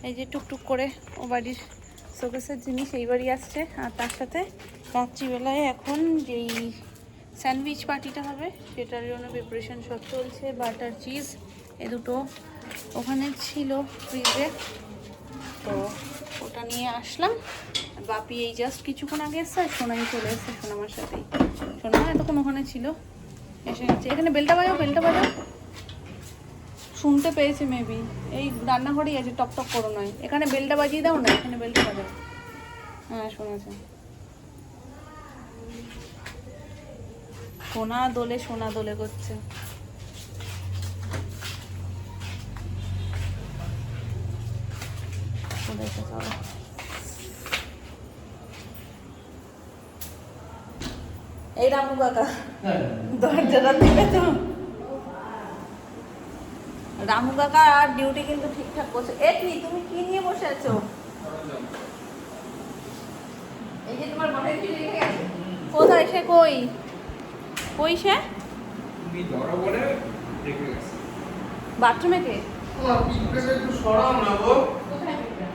এই যে টুকটুক করে ও বাড়ির শোকেসের জিনিস এই বাড়ি আসছে। আর তার সাথে রাত্রিবেলায় এখন যেই স্যান্ডউইচ পার্টিটা হবে সেটার জন্য প্রিপারেশন সব চলছে। বাটার চিজ এ দুটো ওখানে ছিল ফ্রিজে, তো ওটা নিয়ে আসলাম। বাপি এই জাস্ট কিছুক্ষণ আগে এসছে, আর সোনাই চলে এসছে সোনামার সাথেই। সোনামা এতক্ষণ ওখানে ছিল, এসে গেছে। এখানে বেলটা বাজাও, বেলটা বাজাও। শুনতে পেয়েছে মেবি, এই রান্নাঘরেই আছে, টক টক করো নয়। এখানে বেলটা বাজিয়ে দাও না, এখানে বেলটা বাজাও। হ্যাঁ শোনাছে। সোনা দোলে করছে। এই রামু কাকা দরজাটা দিবে তো। রামু কাকা আর ডিউটি কিন্তু ঠিকঠাক করছে। এটনি তুমি কি নিয়ে বসে আছো? এই যে তোমার মনে রেখে গেছে। কোথায় সে? কই কই সে? তুমি ধরো বলে রেখে গেছে বাথরুমে। কে? ও পিঠটাকে একটু সরাও না গো। কোথায় পিঠটা?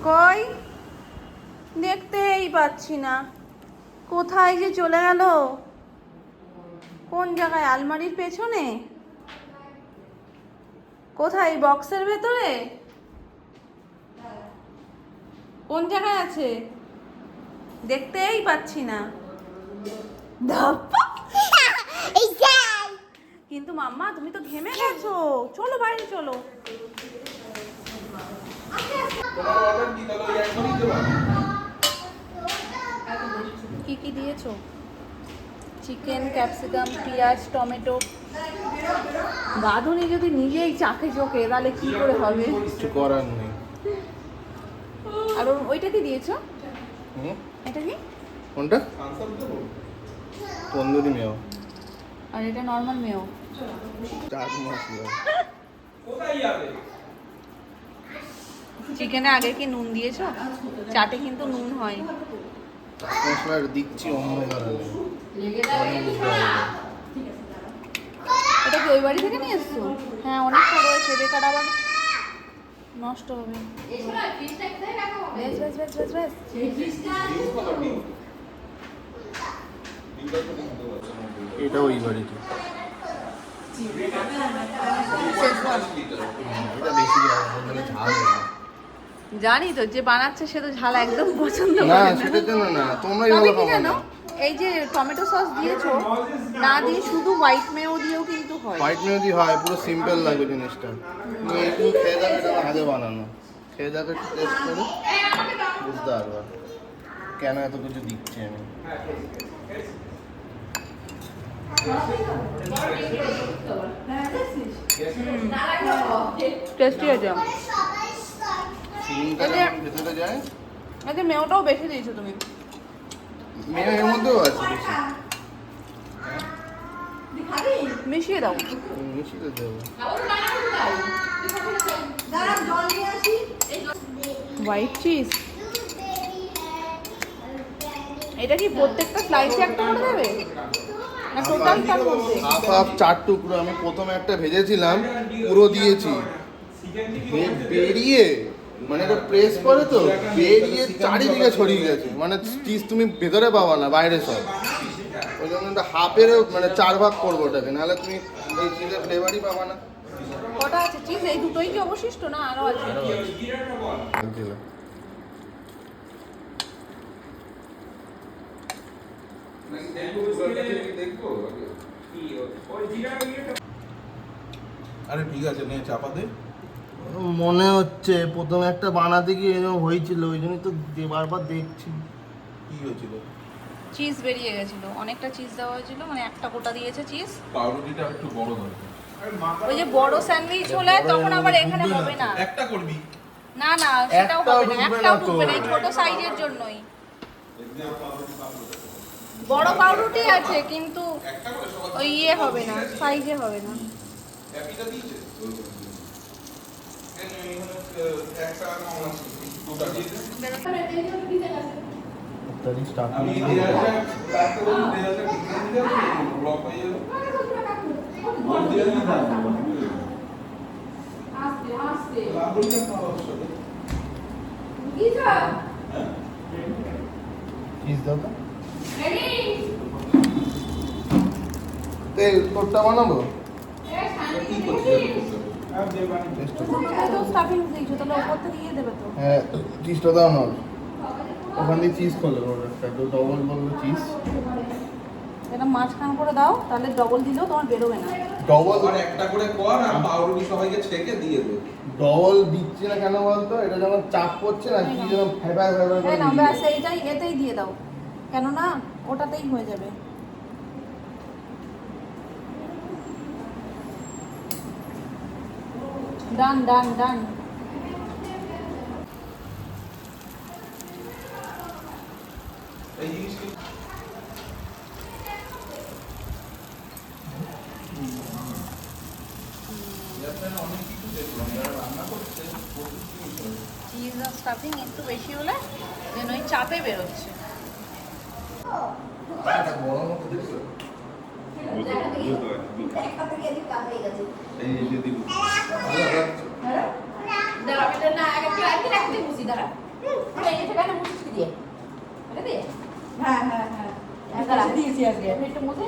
কই দেখতেই পাচ্ছি না, কোথায় যে চলে গেল? কোন জায়গায়? আলমারির পেছনে? কোথায়? বক্সের ভেতরে? কোন জায়গায় আছে দেখতেই পাচ্ছি না। কিন্তু মাম্মা তুমি তো ঘেমে গেছো, চলো বাইরে চলো। কি কি দিয়েছো? চিকেন, ক্যাপসিকাম, পেঁয়াজ, টমেটো। রাঁধুনি যদি নিজেই চাকে চোখে তাহলে কি করে হবে? কিছু করার নেই। আর ওইটা কি দিয়েছো? এটা কি? কোনটা? তন্দুরি মেও। আর এটা নরমাল মেও। চাট মশলা। চিকেনে আগে কি নুন দিয়েছো? চাটে কিন্তু নুন হয়। মশলা দিচ্ছি অন্য কারণে। এটা কি ওই বাড়ি থেকে নিয়ে এসছো? হ্যাঁ অনেকটা রয়েছে, বেকার আবার নষ্ট হবে। ব্যাস ব্যাস ব্যাস ব্যাস ব্যাস। এটা ওই বাড়িতে। এটা বেশি ঝাল। জানি তো, যে বানাচ্ছে সে তো ঝাল একদম পছন্দ না, করে না। সেটার জন্য না, তোমরাই তবে ভালো কি খাও জানো, না। এই যে টমেটো সস দিয়েছো, না দিয়ে শুধু হোয়াইট মেও দিয়েও কিন্তু হয়। হোয়াইট মেহেদি হয়, পুরো সিম্পল লাগবে জিনিসটা। তুমি একটু খেয়ে দেখো, এটা আমার হাতে বানানো। খেয়ে দেখো, একটু টেস্ট করে বুঝতে পারবা কেন এত কিছু দিচ্ছি আমি। টেস্টি আছে। সিমটা যখন ভেতরে যায়। আচ্ছা মেওটাও বেশি দিয়েছো তুমি। মেয়ে এর মধ্যেও আছে বেশি। মিশিয়ে দাও। মিশিয়ে দেবো। White cheese. এটা কি প্রত্যেকটা স্লাইসে একটা করে দেবে না টোটাল তার মধ্যে? হাফ হাফ 4 টুকরো আমি প্রথমে একটা ভেজেছিলাম, পুরো দিয়েছি। বেরিয়ে মানে এটা প্রেস করে তো বেরিয়ে চারিদিকে ছড়িয়ে গেছে, মানে চিজ তুমি ভেতরে পাবা না, বাইরে সব। ওই জন্য একটা হাফের মানে 4 ভাগ করবো ওটাকে, নাহলে তুমি এই চিজের ফ্লেভারই পাবা না। কটা আছে চিজ? এই দুটোই কি অবশিষ্ট না আরো আছে? আরে ঠিক আছে, নিয়ে চাপা দে। মনে হচ্ছে প্রথমে একটা বানাতে গিয়ে এরকম হয়েছিল, ওই জন্যই তো বারবার দেখছি। কি হয়েছিল? চিজ বেরিয়ে গেছিল, অনেকটা চিজ দেওয়া হয়েছিল, মানে একটা গোটা দিয়েছে চিজ। পাউরুটিটা একটু বড় দরকার। ওই যে বড় স্যান্ডউইচ হলে তখন আবার এখানে হবে না। একটা করবি। না না সেটাও হবে না, একটাও তো। ঢুকবে না, এই ছোট সাইজের জন্যই। বড় পাউরুটি আছে কিন্তু ওই ইয়ে হবে না, সাইজে হবে না। একটা দিয়েছে। একটা কম আছে। দুটো দিয়েছে। আমি ব্যাক করে ব্লক হয়ে যাবে। চিজ দাও তো। তোরটা বানাবো? হ্যাঁ, চিজটা দাও না। ওখান দিয়ে চিজ করলে একটা ডবল বলবো চিজ। এটা মাঝখান করে দাও, তাহলে ডবল দিলেও তোমার বেরোবে না। ডবল আর একটা করে কর আর পাউরুটি সবাইকে ছেঁকে দিয়ে দে। ডবল দিচ্ছি না কেন বলতো? এটা যখন চাপ পড়ছে না, কি যেন ফেবার ফেবার করে না, ব্যাস এইটাই এতেই দিয়ে দাও, কেননা ওটাতেই হয়ে যাবে। ডান ডান ডান। এই জিনিসটা অনেক কিছু দেখলাম যারা রান্না করছে প্রচুর জিনিস হয়। চিজ আর স্টাফিং একটু বেশি হলে যেন ওই চাপে বেরোচ্ছে। এটা বড় মতো দেখছো? এই যে দিল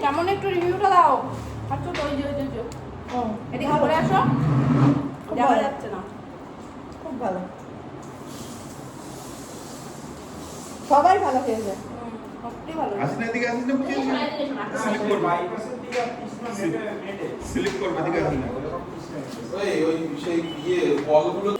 কেমন একটু রিভিউটা দাও। আচ্ছা তো ওই যে এদিকে ঘুরে আসো, যাওয়া যাচ্ছে না। খুব ভালো, সবাই ভালো খেয়ে যায়। সত্যি ভালো। আসলে এদিকে আসিস না বুঝিস স্লিপ করবে স্লিপ করবে এদিকে আসিস না ওই সেই বলগুলো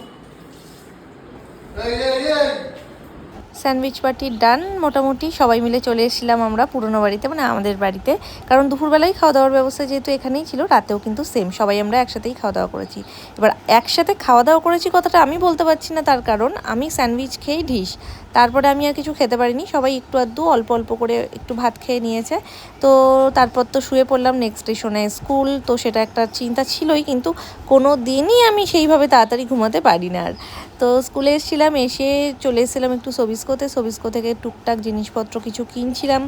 স্যান্ডউইচ পার্টি ডান। মোটামুটি সবাই মিলে চলে এসেছিলাম আমরা পুরনো বাড়িতে, মানে আমাদের বাড়িতে, কারণ দুপুরবেলায় খাওয়া দাওয়ার ব্যবস্থা যেহেতু এখানেই ছিল, রাতেও কিন্তু সেম সবাই আমরা একসাথেই খাওয়া দাওয়া করেছি। এবার একসাথে খাওয়া দাওয়া করেছি কথাটা আমি বলতে পারছি না, তার কারণ আমি স্যান্ডউইচ খেয়েই ঢিস, তারপরে আমি আর কিছু খেতে পারিনি। সবাই একটু আধটু অল্প অল্প করে একটু ভাত খেয়ে নিয়েছে। তো তারপর তো শুয়ে পড়লাম, নেক্সট ডে শোনায় স্কুল, তো সেটা একটা চিন্তা ছিলই, কিন্তু কোনো দিনই আমি সেইভাবে তাড়াতাড়ি ঘুমাতে পারি না। আর তো স্কুলে এসেছিলাম, এসে চলে এসেছিলাম একটু সবিস্কো থেকে টুকটাক জিনিসপত্র কিছু কিনছিলাম,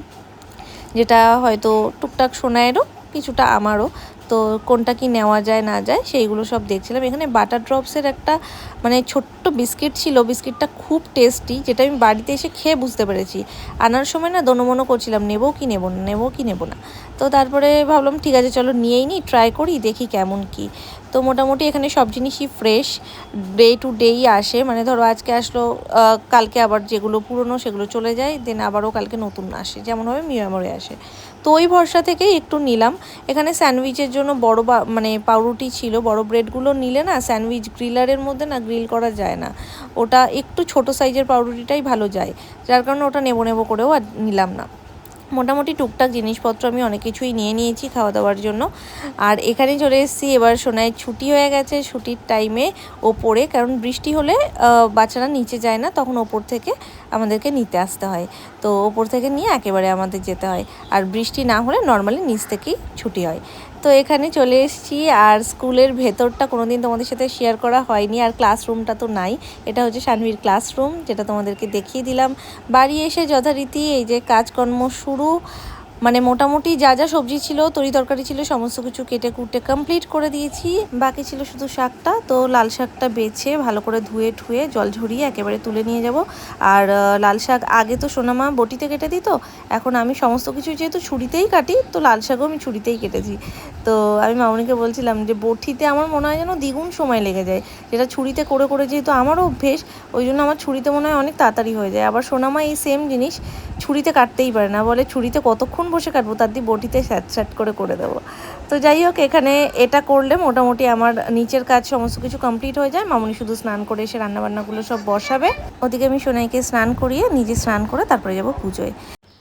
যেটা হয়তো টুকটাক সোনায়েরও কিছুটা আমারও, তো কোনটা কি নেওয়া যায় না যায় সেইগুলো সব দেখছিলাম। এখানে বাটার ড্রপসের একটা মানে ছোট্ট বিস্কিট ছিল, বিস্কিটটা খুব টেস্টি, যেটা আমি বাড়িতে এসে খেয়ে বুঝতে পেরেছি। আনার সময় না দোনোমনো করছিলাম নেবো কি নেবো না। তো তারপরে ভাবলাম ঠিক আছে চলো নিয়েই নিই, ট্রাই করি, দেখি কেমন কি। তো মোটামুটি এখানে সব জিনিসই ফ্রেশ, ডে টু ডেই আসে, মানে ধরো আজকে আসলো, কালকে আবার যেগুলো পুরনো সেগুলো চলে যায়, দেন আবারও কালকে নতুন আসে, যেমনভাবে মিয়ামরে আসে। তো ওই ভরসা থেকেই একটু নিলাম। এখানে স্যান্ডউইচের জন্য বড় মানে পাউরুটি ছিল, বড় ব্রেডগুলো নিলে না স্যান্ডউইচ গ্রিলারের মধ্যে না গ্রিল করা যায় না, ওটা একটু ছোট সাইজের পাউরুটিটাই ভালো যায়, যার কারণে ওটা নেবো করেও আর নিলাম না। মোটামুটি টুকটাক জিনিসপত্র আমি অনেক কিছুই নিয়ে নিয়েছি খাওয়া দাওয়ার জন্য। আর এখানে চলে এসেছি, এবার সোনায় ছুটি হয়ে গেছে, ছুটির টাইমে ওপরে, কারণ বৃষ্টি হলে বাচ্চারা নিচে যায় না, তখন ওপর থেকে আমাদেরকে নিতে আসতে হয়, তো ওপর থেকে নিয়ে একেবারে আমাদের যেতে হয়। আর বৃষ্টি না হলে নর্মালি নিচ থেকেই ছুটি হয়। তো এখানে চলে এসেছি, আর স্কুলের ভেতরটা কোনোদিন তোমাদের সাথে শেয়ার করা হয়নি, আর ক্লাসরুমটা তো নাই, এটা হচ্ছে শানভীর ক্লাসরুম, যেটা তোমাদেরকে দেখিয়ে দিলাম। বাড়ি এসে যথারীতি এই যে কাজকর্ম শুরু, মানে মোটামুটি যা যা সবজি ছিল, তরি তরকারি ছিল, সমস্ত কিছু কেটে কুটে কমপ্লিট করে দিয়েছি। বাকি ছিল শুধু শাকটা, তো লাল শাকটা বেছে ভালো করে ধুয়ে ঠুয়ে জল ঝরিয়ে একেবারে তুলে নিয়ে যাব। আর লাল শাক আগে তো সোনামা বটিতে কেটে দিত, এখন আমি সমস্ত কিছু যেহেতু ছুরিতেই কাটি, তো লাল শাকও আমি ছুরিতেই কেটেছি। তো আমি মামনিকে বলছিলাম যে বটিতে আমার মনে হয় যেন দ্বিগুণ সময় লেগে যায়, যেটা ছুরিতে করে করে যেহেতু আমারও অভ্যেস, ওই জন্য আমার ছুরিতে মনে হয় অনেক তাড়াতাড়ি হয়ে যায়। আবার সোনামা এই সেম জিনিস ছুরিতে কাটতেই পারে না, বলে ছুরিতে কতক্ষণ বসে কাটবো, তার দিয়ে বটিতে স্যাট করে দেবো। তো যাই হোক, এখানে এটা করলে মোটামুটি আমার নিচের কাজ সমস্ত কিছু কমপ্লিট হয়ে যায়। মামনি শুধু স্নান করে এসে রান্নাবান্নাগুলো সব বসাবে, ওদিকে আমি সোনাইকে স্নান করিয়ে নিজে স্নান করে তারপরে যাবো পুজোয়।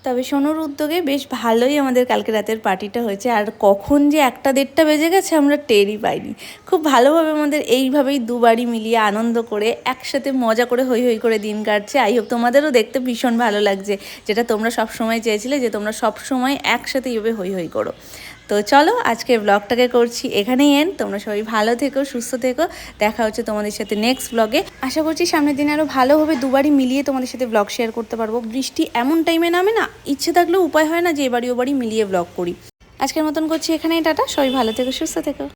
তবে সোনুর উদ্যোগে বেশ ভালোই আমাদের কালকে রাতের পার্টিটা হয়েছে, আর কখন যে 1টা-1:30 বেজে গেছে আমরা টেরই পাইনি। খুব ভালোভাবে আমাদের এইভাবেই দুবারই মিলিয়ে আনন্দ করে একসাথে মজা করে হই হই করে দিন কাটছে। আই হোপ তোমাদেরও দেখতে ভীষণ ভালো লাগছে, যেটা তোমরা সব সময় চেয়েছিলে যে তোমরা সব সময় একসাথে এইভাবে হই হই করো। তো চলো আজকের ব্লগটাকে করছি এখানেই এন্ড। তোমরা সবাই ভালো থেকো, সুস্থ থেকো, দেখা হচ্ছে তোমাদের সাথে নেক্সট ব্লগে। আশা করছি সামনের দিনে আরও ভালোভাবে দুবারই মিলিয়ে তোমাদের সাথে ব্লগ শেয়ার করতে পারবো। বৃষ্টি এমন টাইমে নামে না, ইচ্ছে থাকলেও উপায় হয় না যে এবারই ওবারই মিলিয়ে ব্লগ করি। আজকের মতন করছি এখানেই টাটা, সবাই ভালো থেকো, সুস্থ থেকো।